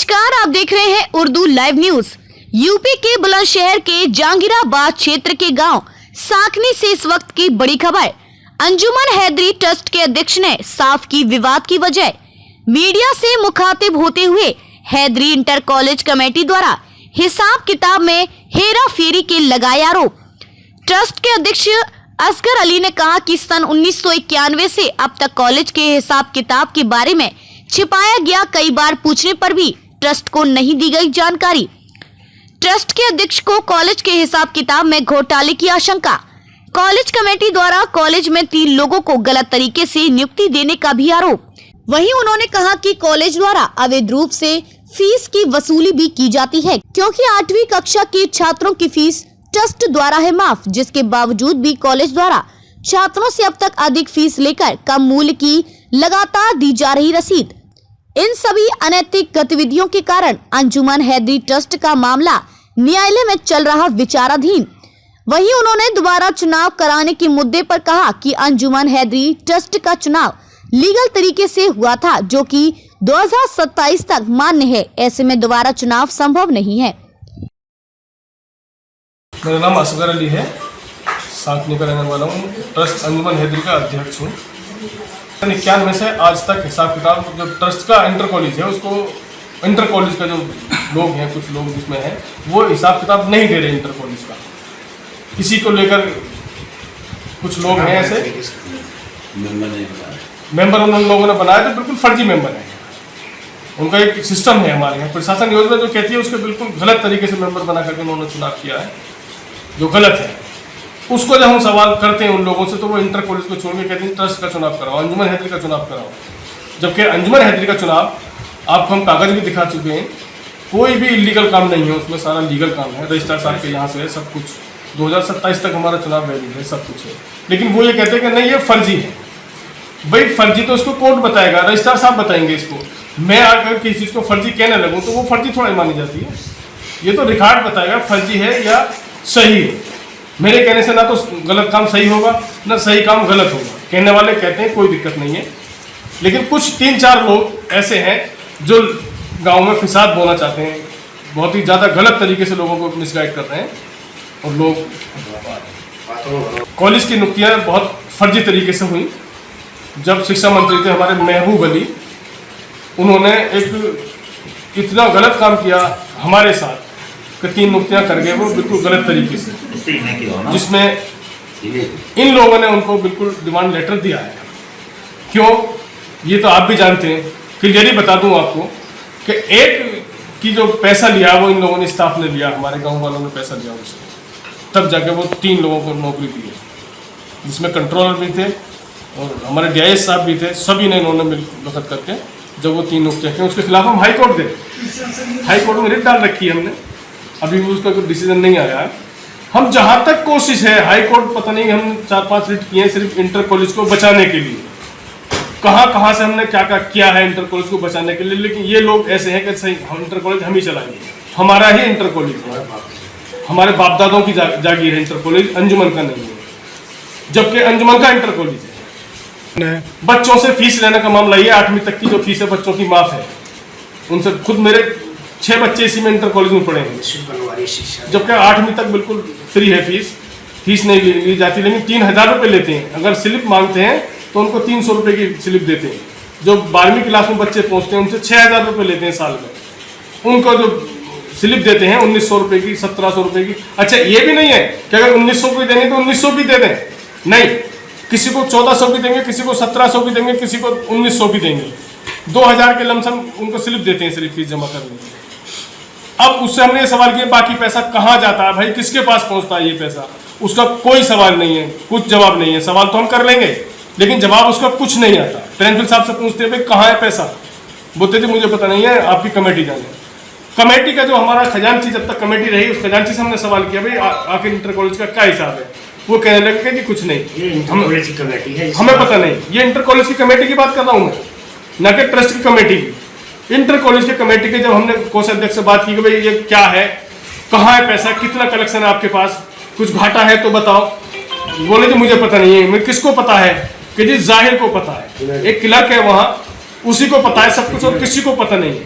नमस्कार, आप देख रहे हैं उर्दू लाइव न्यूज। यूपी के बुलंदशहर के जहांगीराबाद क्षेत्र के गांव साकनी से इस वक्त की बड़ी खबर। अंजुमन हैदरी ट्रस्ट के अध्यक्ष ने साफ की विवाद की वजह। मीडिया से मुखातिब होते हुए हैदरी इंटर कॉलेज कमेटी द्वारा हिसाब किताब में हेरा फेरी के लगाए आरोप। ट्रस्ट के अध्यक्ष असगर अली ने कहा कि सन 1991 से अब तक कॉलेज के हिसाब किताब के बारे में छिपाया गया। कई बार पूछने पर भी ट्रस्ट को नहीं दी गई जानकारी। ट्रस्ट के अध्यक्ष को कॉलेज के हिसाब किताब में घोटाले की आशंका। कॉलेज कमेटी द्वारा कॉलेज में 3 लोगों को गलत तरीके से नियुक्ति देने का भी आरोप। वहीं उन्होंने कहा कि कॉलेज द्वारा अवैध रूप से फीस की वसूली भी की जाती है, क्योंकि 8वीं कक्षा के छात्रों की फीस ट्रस्ट द्वारा है माफ, जिसके बावजूद भी कॉलेज द्वारा छात्रों से अब तक अधिक फीस लेकर कम मूल्य की लगातार दी जा रही रसीद। इन सभी अनैतिक गतिविधियों के कारण अंजुमन हैदरी ट्रस्ट का मामला न्यायालय में चल रहा विचाराधीन। वहीं उन्होंने दोबारा चुनाव कराने के मुद्दे पर कहा कि अंजुमन हैदरी ट्रस्ट का चुनाव लीगल तरीके से हुआ था, जो कि 2027 तक मान्य है। ऐसे में दोबारा चुनाव संभव नहीं है। मेरा नाम असगर अली है, साकनी का रहने वाला हूँ। ट्रस्ट अंजुमन हैदरी का अध्यक्ष हूँ। 91 से आज तक हिसाब किताब जो ट्रस्ट का इंटर कॉलेज है, उसको इंटर कॉलेज का जो लोग हैं, कुछ लोग जिसमें हैं, वो हिसाब किताब नहीं दे रहे इंटर कॉलेज का। इसी को लेकर कुछ लोग हैं ऐसे मेंबर उन लोगों ने बनाया, तो बिल्कुल फर्जी मेंबर है। उनका एक सिस्टम है हमारे यहाँ, प्रशासन योजना जो कहती है उसके बिल्कुल गलत तरीके से मेंबर बना करके उन्होंने चुनाव किया है, जो गलत है। उसको जब हम सवाल करते हैं उन लोगों से, तो वो इंटर कॉलेज को छोड़ के कहते हैं ट्रस्ट का चुनाव कराओ, अंजुमन हैदरी का चुनाव कराओ। जबकि अंजुमन हैदरी का चुनाव आपको हम कागज भी दिखा चुके हैं, कोई भी इलीगल काम नहीं है उसमें, सारा लीगल काम है। रजिस्ट्रार साहब के यहाँ से है सब कुछ, 2027 तक हमारा चुनाव वैलिड है, सब कुछ है। लेकिन वो ये कहते हैं कि नहीं, ये फर्जी है। भाई फर्जी तो उसको कोर्ट बताएगा, रजिस्ट्रार साहब बताएंगे इसको। मैं आकर किसी चीज़ को फर्जी कहने लगूँ तो वो फर्जी थोड़ा मानी जाती है। ये तो रिकॉर्ड बताएगा फर्जी है या सही है। मेरे कहने से ना तो गलत काम सही होगा, ना सही काम गलत होगा। कहने वाले कहते हैं कोई दिक्कत नहीं है, लेकिन कुछ 3-4 लोग ऐसे हैं जो गांव में फिसाद बोलना चाहते हैं, बहुत ही ज़्यादा गलत तरीके से लोगों को मिसगाइड कर रहे हैं। और लोग कॉलेज की नियुक्तियाँ बहुत फर्जी तरीके से हुई। जब शिक्षा मंत्री थे हमारे महबूब अली, उन्होंने एक इतना गलत काम किया हमारे साथ कि 3 नियुक्तियाँ कर गए वो बिल्कुल गलत तरीके से, जिसमें इन लोगों ने उनको बिल्कुल डिमांड लेटर दिया है। क्यों, ये तो आप भी जानते हैं। क्लियरली बता दूं आपको कि एक की जो पैसा लिया वो इन लोगों ने, स्टाफ ने लिया, हमारे गांव वालों ने पैसा लिया उससे, तब जाके वो 3 लोगों को नौकरी दी है, जिसमें कंट्रोलर भी थे और हमारे DIS साहब भी थे। सभी ने इन्होंने मिल वक्त करके जब वो 3 नियुक्तियाँ की, उसके खिलाफ हम हाई कोर्ट गए। हाई कोर्ट में रिट डाल रखी है हमने, अभी भी उसका कोई डिसीजन नहीं आया है। हम जहाँ तक कोशिश है, हाई कोर्ट पता नहीं, हम 4-5 रिट किए हैं सिर्फ इंटर कॉलेज को बचाने के लिए। कहाँ से हमने क्या क्या किया है इंटर कॉलेज को बचाने के लिए। लेकिन ये लोग ऐसे हैं कि सही हम इंटर कॉलेज हम ही चलाएंगे, हमारा ही इंटर कॉलेज है, हमारे बाप दादों की जागीर है इंटर कॉलेज, अंजुमन का नहीं है। जबकि अंजुमन का इंटर कॉलेज है। बच्चों से फीस लेने का मामला ये 8वीं तक की जो फीस है बच्चों की माफ है। उनसे खुद मेरे 6 बच्चे इसी में इंटर कॉलेज में पढ़े हैं, जबकि 8वीं तक बिल्कुल फ्री है फीस नहीं ली जाती। लेकिन 3000 रुपये लेते हैं। अगर स्लिप मांगते हैं तो उनको 300 रुपये की स्लिप देते हैं। जो 12वीं क्लास में बच्चे पहुंचते हैं उनसे 6000 रुपये लेते हैं साल में। उनको जो स्लिप देते हैं 1900 रुपये की, 1700 रुपये की। अच्छा, ये भी नहीं है कि अगर 1900 की देनी तो 1900 भी दे दें, नहीं, किसी को 1400 की देंगे, किसी को 1700 की देंगे, किसी को 1900 की देंगे। 2000 के लमसम उनको स्लिप देते हैं सिर्फ फीस जमा करने की। अब उससे हमने ये सवाल किया बाकी पैसा कहाँ जाता है भाई, किसके पास पहुंचता है ये पैसा? उसका कोई सवाल नहीं है, कुछ जवाब नहीं है। सवाल तो हम कर लेंगे लेकिन जवाब उसका कुछ नहीं आता। प्रिंसिपल साहब से पूछते हैं भाई कहाँ है पैसा, बोलते थे मुझे पता नहीं है, आपकी कमेटी जाने। कमेटी का जो हमारा खजांची, जब तक कमेटी रही उस खजांची से हमने सवाल किया भाई आखिर इंटर कॉलेज का क्या हिसाब है। वो कहने लगे कि कुछ नहीं, हमें पता नहीं। ये इंटर कॉलेज की कमेटी की बात कर रहा हूँ मैं, न कि ट्रस्ट की कमेटी की। इंटर कॉलेज के कमेटी के जब हमने कोषाध्यक्ष से बात की कि भाई ये क्या है, कहाँ है पैसा, कितना कलेक्शन है आपके पास, कुछ घाटा है तो बताओ। बोले जी मुझे पता नहीं है। मैं किसको पता है कि जी जाहिर को पता है, एक क्लर्क है वहाँ, उसी को पता है सब कुछ और किसी को पता नहीं है।